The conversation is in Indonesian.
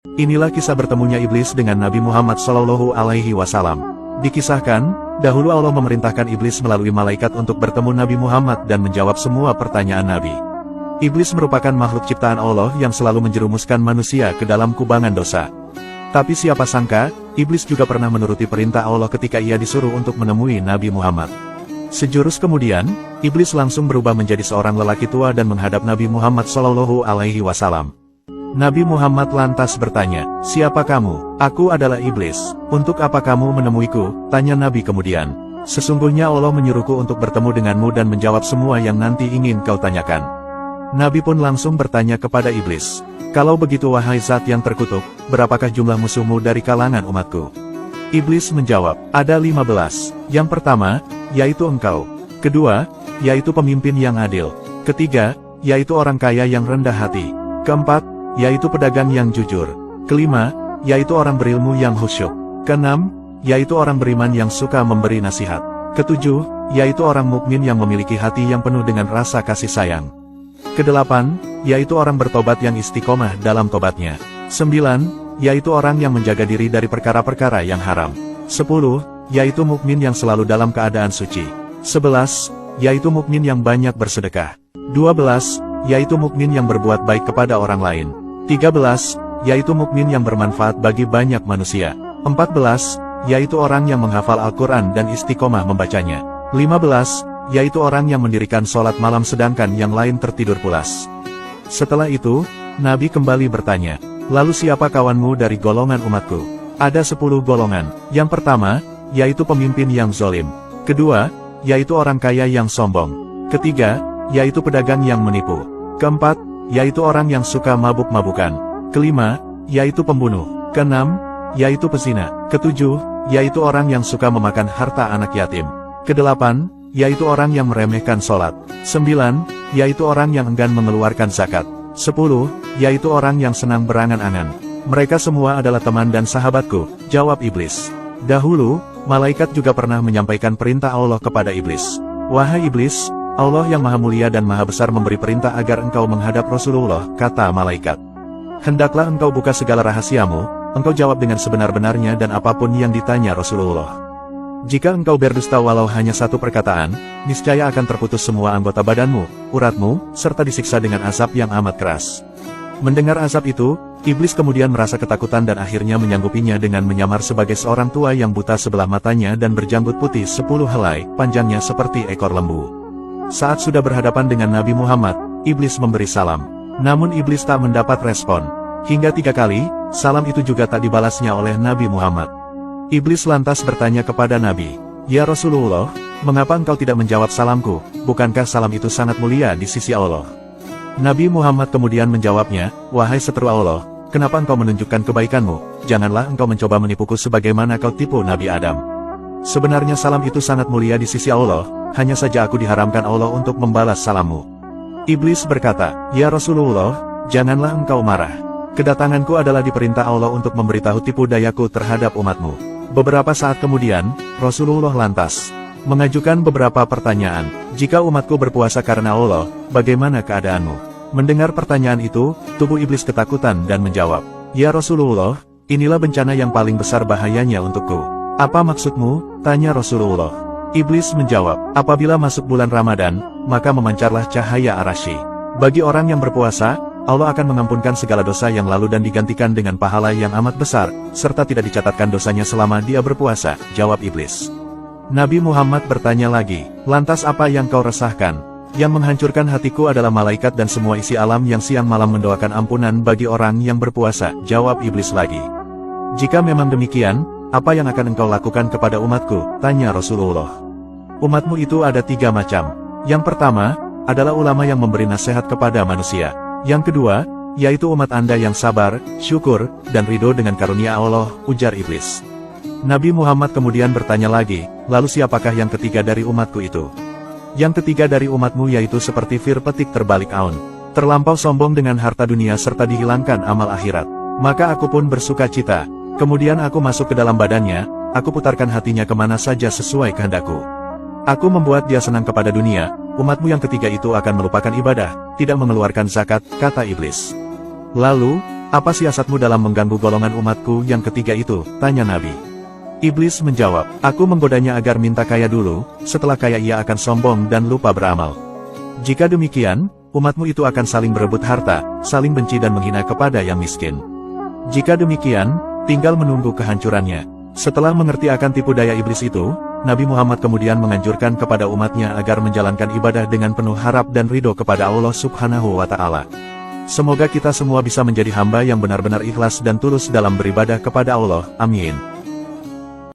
Inilah kisah bertemunya iblis dengan Nabi Muhammad SAW. Dikisahkan, dahulu Allah memerintahkan iblis melalui malaikat untuk bertemu Nabi Muhammad dan menjawab semua pertanyaan Nabi. Iblis merupakan makhluk ciptaan Allah yang selalu menjerumuskan manusia ke dalam kubangan dosa. Tapi siapa sangka, iblis juga pernah menuruti perintah Allah ketika ia disuruh untuk menemui Nabi Muhammad. Sejurus kemudian, iblis langsung berubah menjadi seorang lelaki tua dan menghadap Nabi Muhammad SAW. Nabi Muhammad lantas bertanya, "Siapa kamu?" "Aku adalah iblis. Untuk apa kamu menemuiku?" tanya Nabi kemudian. "Sesungguhnya Allah menyuruhku untuk bertemu denganmu dan menjawab semua yang nanti ingin kau tanyakan." Nabi pun langsung bertanya kepada iblis, "Kalau begitu wahai zat yang terkutuk, berapakah jumlah musuhmu dari kalangan umatku?" Iblis menjawab, "Ada 15. Yang pertama, yaitu engkau. Kedua, yaitu pemimpin yang adil. Ketiga, yaitu orang kaya yang rendah hati. Keempat, yaitu pedagang yang jujur. Kelima, yaitu orang berilmu yang khusyuk. Keenam, yaitu orang beriman yang suka memberi nasihat. Ketujuh, yaitu orang mukmin yang memiliki hati yang penuh dengan rasa kasih sayang. Kedelapan, yaitu orang bertobat yang istiqomah dalam tobatnya. 9, yaitu orang yang menjaga diri dari perkara-perkara yang haram. 10, yaitu mukmin yang selalu dalam keadaan suci. 11, yaitu mukmin yang banyak bersedekah. 12, yaitu mukmin yang berbuat baik kepada orang lain. 13, yaitu mukmin yang bermanfaat bagi banyak manusia. 14, yaitu orang yang menghafal Al-Quran dan istiqomah membacanya. 15, yaitu orang yang mendirikan sholat malam sedangkan yang lain tertidur pulas. Setelah itu, Nabi kembali bertanya, "Lalu siapa kawanmu dari golongan umatku?" "Ada 10 golongan. Yang pertama, yaitu pemimpin yang zolim. Kedua, yaitu orang kaya yang sombong. Ketiga, yaitu pedagang yang menipu. Keempat, yaitu orang yang suka mabuk-mabukan. Kelima, yaitu pembunuh. Keenam, yaitu pezina. Ketujuh, yaitu orang yang suka memakan harta anak yatim. Kedelapan, yaitu orang yang meremehkan sholat. 9, yaitu orang yang enggan mengeluarkan zakat. 10, yaitu orang yang senang berangan-angan. Mereka semua adalah teman dan sahabatku," jawab iblis. Dahulu, malaikat juga pernah menyampaikan perintah Allah kepada iblis. "Wahai iblis, Allah yang maha mulia dan maha besar memberi perintah agar engkau menghadap Rasulullah," kata malaikat. "Hendaklah engkau buka segala rahasiamu, engkau jawab dengan sebenar-benarnya dan apapun yang ditanya Rasulullah. Jika engkau berdusta walau hanya satu perkataan, niscaya akan terputus semua anggota badanmu, uratmu, serta disiksa dengan azab yang amat keras." Mendengar azab itu, iblis kemudian merasa ketakutan dan akhirnya menyanggupinya dengan menyamar sebagai seorang tua yang buta sebelah matanya dan berjanggut putih 10 helai, panjangnya seperti ekor lembu. Saat sudah berhadapan dengan Nabi Muhammad, iblis memberi salam. Namun iblis tak mendapat respon. Hingga 3 kali, salam itu juga tak dibalasnya oleh Nabi Muhammad. Iblis lantas bertanya kepada Nabi, "Ya Rasulullah, mengapa engkau tidak menjawab salamku? Bukankah salam itu sangat mulia di sisi Allah?" Nabi Muhammad kemudian menjawabnya, "Wahai seteru Allah, kenapa engkau menunjukkan kebaikanmu? Janganlah engkau mencoba menipuku sebagaimana kau tipu Nabi Adam. Sebenarnya salam itu sangat mulia di sisi Allah, hanya saja aku diharamkan Allah untuk membalas salammu." Iblis berkata, "Ya Rasulullah, janganlah engkau marah. Kedatanganku adalah diperintah Allah untuk memberitahu tipu dayaku terhadap umatmu." Beberapa saat kemudian, Rasulullah lantas mengajukan beberapa pertanyaan. "Jika umatku berpuasa karena Allah, bagaimana keadaanmu?" Mendengar pertanyaan itu, tubuh iblis ketakutan dan menjawab, "Ya Rasulullah, inilah bencana yang paling besar bahayanya untukku." "Apa maksudmu?" tanya Rasulullah. Iblis menjawab, "Apabila masuk bulan Ramadan, maka memancarlah cahaya Ar-Rasy. Bagi orang yang berpuasa, Allah akan mengampunkan segala dosa yang lalu dan digantikan dengan pahala yang amat besar, serta tidak dicatatkan dosanya selama dia berpuasa," jawab iblis. Nabi Muhammad bertanya lagi, "Lantas apa yang kau resahkan?" "Yang menghancurkan hatiku adalah malaikat dan semua isi alam yang siang malam mendoakan ampunan bagi orang yang berpuasa," jawab iblis lagi. "Jika memang demikian, apa yang akan engkau lakukan kepada umatku?" tanya Rasulullah. "Umatmu itu ada 3 macam. Yang pertama, adalah ulama yang memberi nasihat kepada manusia. Yang kedua, yaitu umat Anda yang sabar, syukur, dan ridho dengan karunia Allah," ujar iblis. Nabi Muhammad kemudian bertanya lagi, "Lalu siapakah yang ketiga dari umatku itu?" "Yang ketiga dari umatmu yaitu seperti fir petik terbalik aun, terlampau sombong dengan harta dunia serta dihilangkan amal akhirat. Maka aku pun bersuka cita. Kemudian aku masuk ke dalam badannya, aku putarkan hatinya kemana saja sesuai kehendakku. Aku membuat dia senang kepada dunia. Umatmu yang ketiga itu akan melupakan ibadah, tidak mengeluarkan zakat," kata iblis. Lalu, Apa siasatmu dalam mengganggu golongan umatku yang ketiga itu? Tanya Nabi. Iblis menjawab, aku menggodanya agar minta kaya dulu, setelah kaya ia akan sombong dan lupa beramal. Jika demikian, umatmu itu akan saling berebut harta, saling benci dan menghina kepada yang miskin. Jika demikian, tinggal menunggu kehancurannya. Setelah mengerti akan tipu daya iblis itu, Nabi Muhammad kemudian menganjurkan kepada umatnya agar menjalankan ibadah dengan penuh harap dan ridho kepada Allah Subhanahu wa Ta'ala. Semoga kita semua bisa menjadi hamba yang benar-benar ikhlas dan tulus dalam beribadah kepada Allah. Amin.